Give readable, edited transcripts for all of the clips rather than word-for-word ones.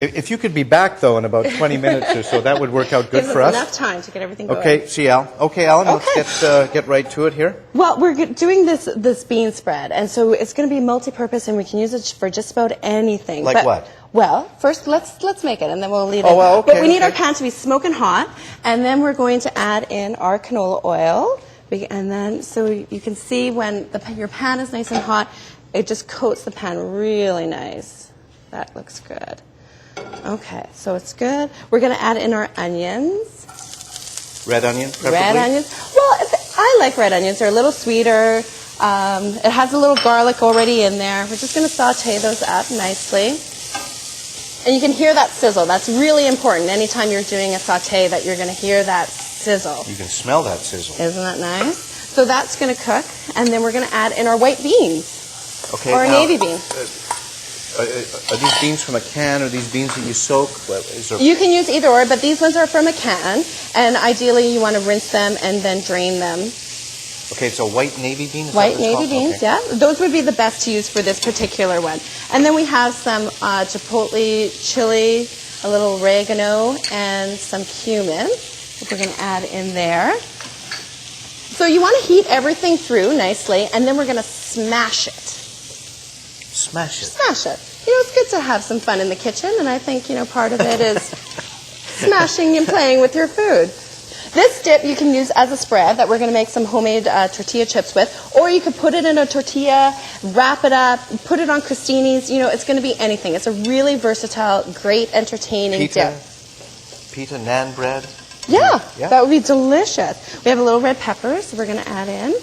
If you could be back, though, in about 20 minutes or so, that would work out good for us. Enough time to get everything going. Okay, see Al. Okay, Alan, let's get right to it here. Well, we're doing this bean spread, and so it's going to be multi-purpose, and we can use it for just about anything. Like what? Well, first let's make it, and then we'll leave it. Oh, well, okay. But we need our pan to be smoking hot, and then we're going to add in our canola oil, and then so you can see when your pan is nice and hot, it just coats the pan really nice. That looks good. Okay, so it's good. We're going to add in our onions. Red onions, preferably? Red onions. Well, I like red onions. They're a little sweeter. It has a little garlic already in there. We're just going to saute those up nicely. And you can hear that sizzle. That's really important. Anytime you're doing a saute, that you're going to hear that sizzle. You can smell that sizzle. Isn't that nice? So that's going to cook. And then we're going to add in our white beans. Okay, or now, navy beans. Are these beans from a can, or these beans that you soak? You can use either or, but these ones are from a can, and ideally you want to rinse them and then drain them. Okay, so white navy beans? White navy beans, yeah. Those would be the best to use for this particular one. And then we have some chipotle chili, a little oregano, and some cumin that we're going to add in there. So you want to heat everything through nicely, and then we're going to smash it. Smash it. Smash it. You know, it's good to have some fun in the kitchen, and I think, part of it is smashing and playing with your food. This dip you can use as a spread that we're going to make some homemade tortilla chips with, or you could put it in a tortilla, wrap it up, put it on crostinis. It's going to be anything. It's a really versatile, great, entertaining dip. Pita, naan bread? Yeah, that would be delicious. We have a little red pepper, so we're going to add in.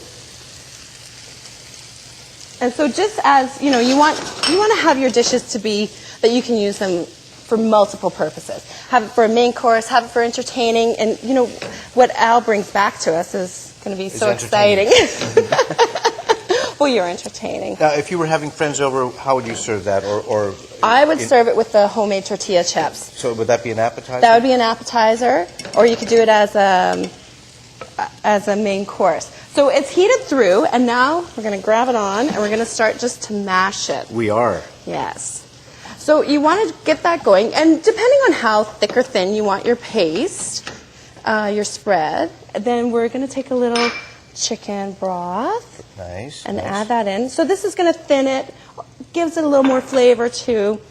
And so just as, you want to have your dishes to be that you can use them for multiple purposes. Have it for a main course, have it for entertaining, and what Al brings back to us is going to be so exciting. Well, you're entertaining. Now, if you were having friends over, how would you serve that? Or I would serve it with the homemade tortilla chips. So would that be an appetizer? That would be an appetizer, or you could do it as a main course. So it's heated through, and now we're going to grab it on, and we're going to start just to mash it. We are. Yes. So you want to get that going, and depending on how thick or thin you want your paste, your spread, then we're going to take a little chicken broth. Nice. And add that in. So this is going to thin it, gives it a little more flavor too,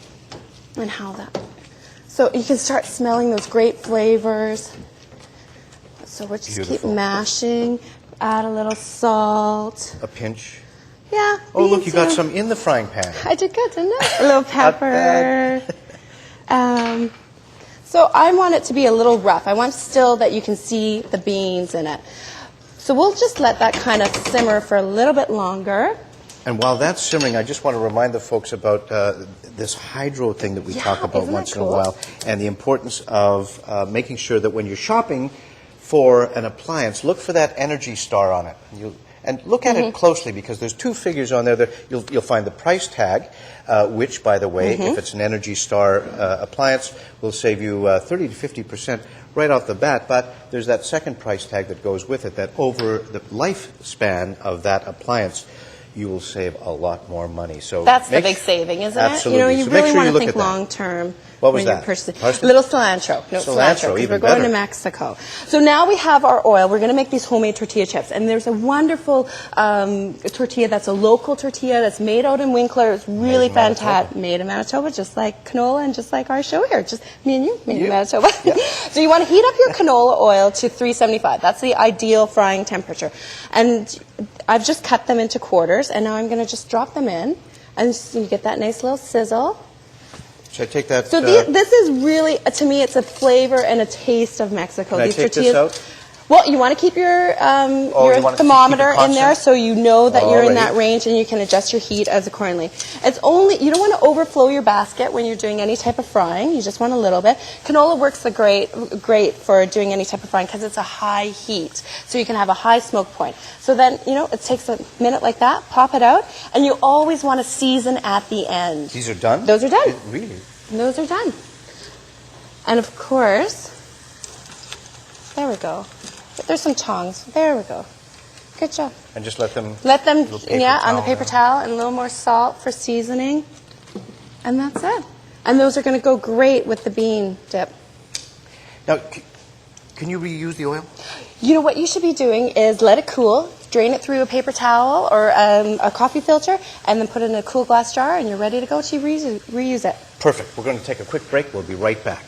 and so you can start smelling those great flavors. So we'll just keep mashing. Add a little salt. A pinch. Yeah. Oh, look, you got some in the frying pan. I did good, didn't I? A little pepper. So I want it to be a little rough. I want still that you can see the beans in it. So we'll just let that kind of simmer for a little bit longer. And while that's simmering, I just want to remind the folks about this hydro thing that we talk about once in a while, and the importance of making sure that when you're shopping for an appliance, look for that Energy Star on it. And look at it closely, because there's two figures on there. You'll find the price tag, which, by the way, if it's an Energy Star appliance, will save you 30 to 50% right off the bat. But there's that second price tag that goes with it, that over the lifespan of that appliance, you will save a lot more money. So that's the big saving, isn't it? Absolutely. You really want to think long term. What was that? A little cilantro. No, cilantro, because we're going to Mexico. So now we have our oil. We're going to make these homemade tortilla chips. And there's a wonderful tortilla that's a local tortilla that's made out in Winkler. It's really fantastic. Made in Manitoba, just like canola and just like our show here. Just me and you, made in Manitoba. Yeah. So you want to heat up your canola oil to 375. That's the ideal frying temperature. And I've just cut them into quarters, and now I'm going to just drop them in. And so you get that nice little sizzle. Should I take that? So this is really, to me, it's a flavor and a taste of Mexico. Can I take this out? Well, you want to keep your thermometer in there so you know that you're in that range, and you can adjust your heat as accordingly. You don't want to overflow your basket when you're doing any type of frying. You just want a little bit. Canola works great for doing any type of frying because it's a high heat, so you can have a high smoke point. So then, it takes a minute like that, pop it out, and you always want to season at the end. These are done? Those are done. Really? Those are done. And of course, there we go. There's some tongs. There we go. Good job. And just let them on the paper towel, and a little more salt for seasoning. And that's it. And those are going to go great with the bean dip. Now, can you reuse the oil? You know what you should be doing is let it cool, drain it through a paper towel or a coffee filter, and then put it in a cool glass jar, and you're ready to go to reuse it. Perfect. We're going to take a quick break. We'll be right back.